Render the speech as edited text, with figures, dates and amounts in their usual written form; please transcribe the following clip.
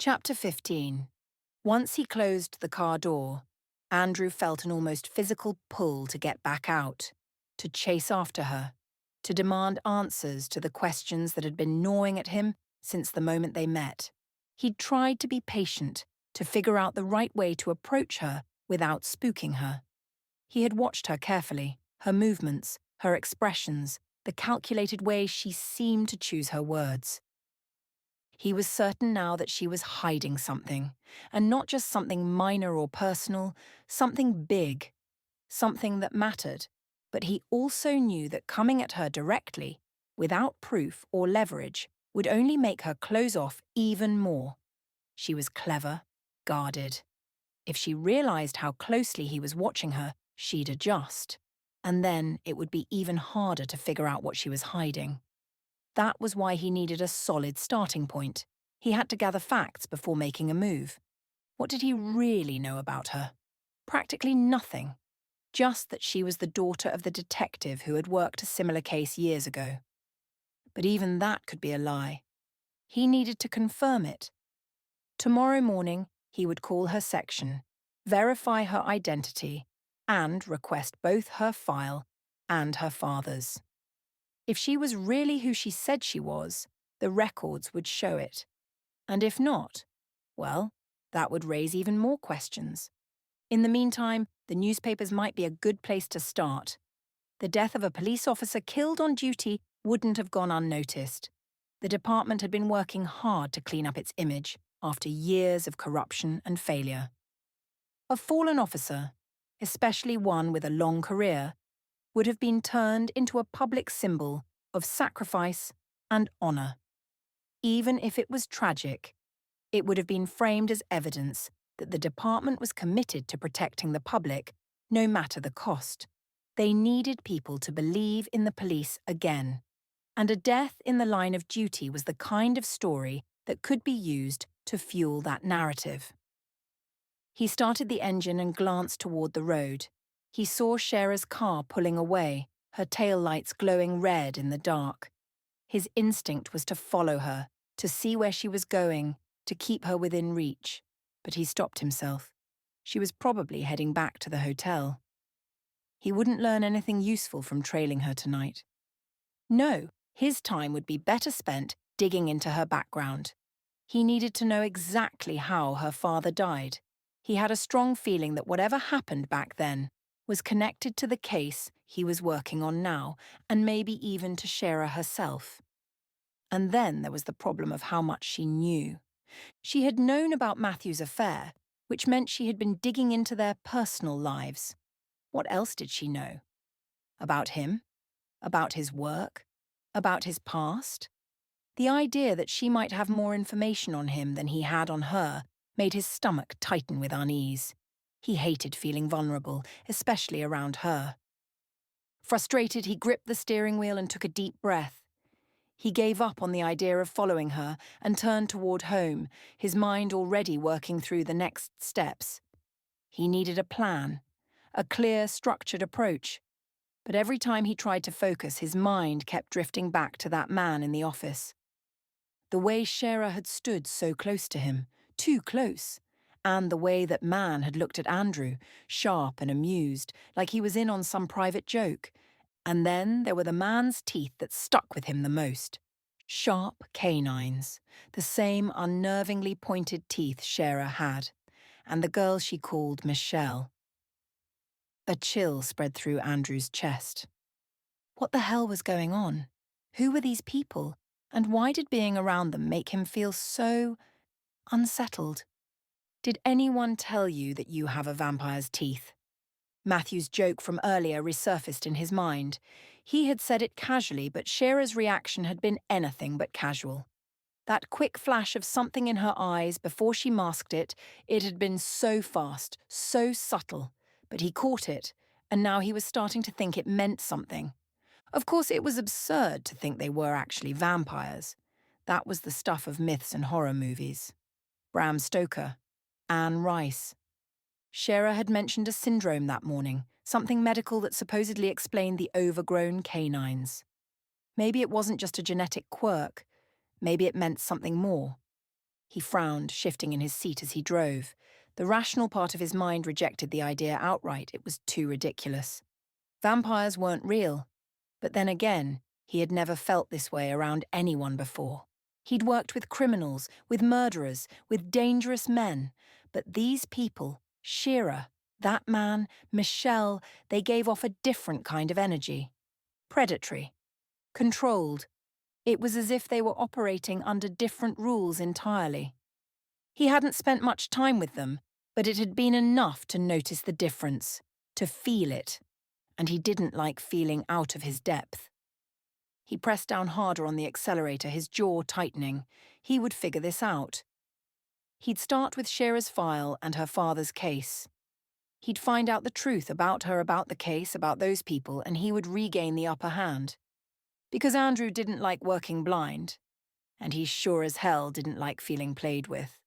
Chapter 15. Once he closed the car door, Andrew felt an almost physical pull to get back out, to chase after her, to demand answers to the questions that had been gnawing at him since the moment they met. He'd tried to be patient, to figure out the right way to approach her without spooking her. He had watched her carefully, her movements, her expressions, the calculated way she seemed to choose her words. He was certain now that she was hiding something, and not just something minor or personal, something big, something that mattered. But he also knew that coming at her directly, without proof or leverage, would only make her close off even more. She was clever, guarded. If she realized how closely he was watching her, she'd adjust. And then it would be even harder to figure out what she was hiding. That was why he needed a solid starting point. He had to gather facts before making a move. What did he really know about her? Practically nothing. Just that she was the daughter of the detective who had worked a similar case years ago. But even that could be a lie. He needed to confirm it. Tomorrow morning, he would call her section, verify her identity, and request both her file and her father's. If she was really who she said she was, the records would show it. And if not, well, that would raise even more questions. In the meantime, the newspapers might be a good place to start. The death of a police officer killed on duty wouldn't have gone unnoticed. The department had been working hard to clean up its image after years of corruption and failure. A fallen officer, especially one with a long career, would have been turned into a public symbol of sacrifice and honor. Even if it was tragic, it would have been framed as evidence that the department was committed to protecting the public, no matter the cost. They needed people to believe in the police again. And a death in the line of duty was the kind of story that could be used to fuel that narrative. He started the engine and glanced toward the road. He saw Shera's car pulling away, her taillights glowing red in the dark. His instinct was to follow her, to see where she was going, to keep her within reach. But he stopped himself. She was probably heading back to the hotel. He wouldn't learn anything useful from trailing her tonight. No, his time would be better spent digging into her background. He needed to know exactly how her father died. He had a strong feeling that whatever happened back then was connected to the case he was working on now, and maybe even to Shera herself. And then there was the problem of how much she knew. She had known about Matthew's affair, which meant she had been digging into their personal lives. What else did she know? About him? About his work? About his past? The idea that she might have more information on him than he had on her made his stomach tighten with unease. He hated feeling vulnerable, especially around her. Frustrated, he gripped the steering wheel and took a deep breath. He gave up on the idea of following her and turned toward home, his mind already working through the next steps. He needed a plan, a clear, structured approach. But every time he tried to focus, his mind kept drifting back to that man in the office. The way Shera had stood so close to him, too close, and the way that man had looked at Andrew, sharp and amused, like he was in on some private joke. And then there were the man's teeth that stuck with him the most. Sharp canines, the same unnervingly pointed teeth Shera had, and the girl she called Michelle. A chill spread through Andrew's chest. What the hell was going on? Who were these people? And why did being around them make him feel so unsettled? Did anyone tell you that you have a vampire's teeth? Matthew's joke from earlier resurfaced in his mind. He had said it casually, but Shera's reaction had been anything but casual. That quick flash of something in her eyes before she masked it, it had been so fast, so subtle. But he caught it, and now he was starting to think it meant something. Of course, it was absurd to think they were actually vampires. That was the stuff of myths and horror movies. Bram Stoker, Anne Rice. Shera had mentioned a syndrome that morning, something medical that supposedly explained the overgrown canines. Maybe it wasn't just a genetic quirk. Maybe it meant something more. He frowned, shifting in his seat as he drove. The rational part of his mind rejected the idea outright. It was too ridiculous. Vampires weren't real. But then again, he had never felt this way around anyone before. He'd worked with criminals, with murderers, with dangerous men. But these people, Shearer, that man, Michelle, they gave off a different kind of energy. Predatory. Controlled. It was as if they were operating under different rules entirely. He hadn't spent much time with them, but it had been enough to notice the difference, to feel it, and he didn't like feeling out of his depth. He pressed down harder on the accelerator, his jaw tightening. He would figure this out. He'd start with Shearer's file and her father's case. He'd find out the truth about her, about the case, about those people, and he would regain the upper hand. Because Andrew didn't like working blind, and he sure as hell didn't like feeling played with.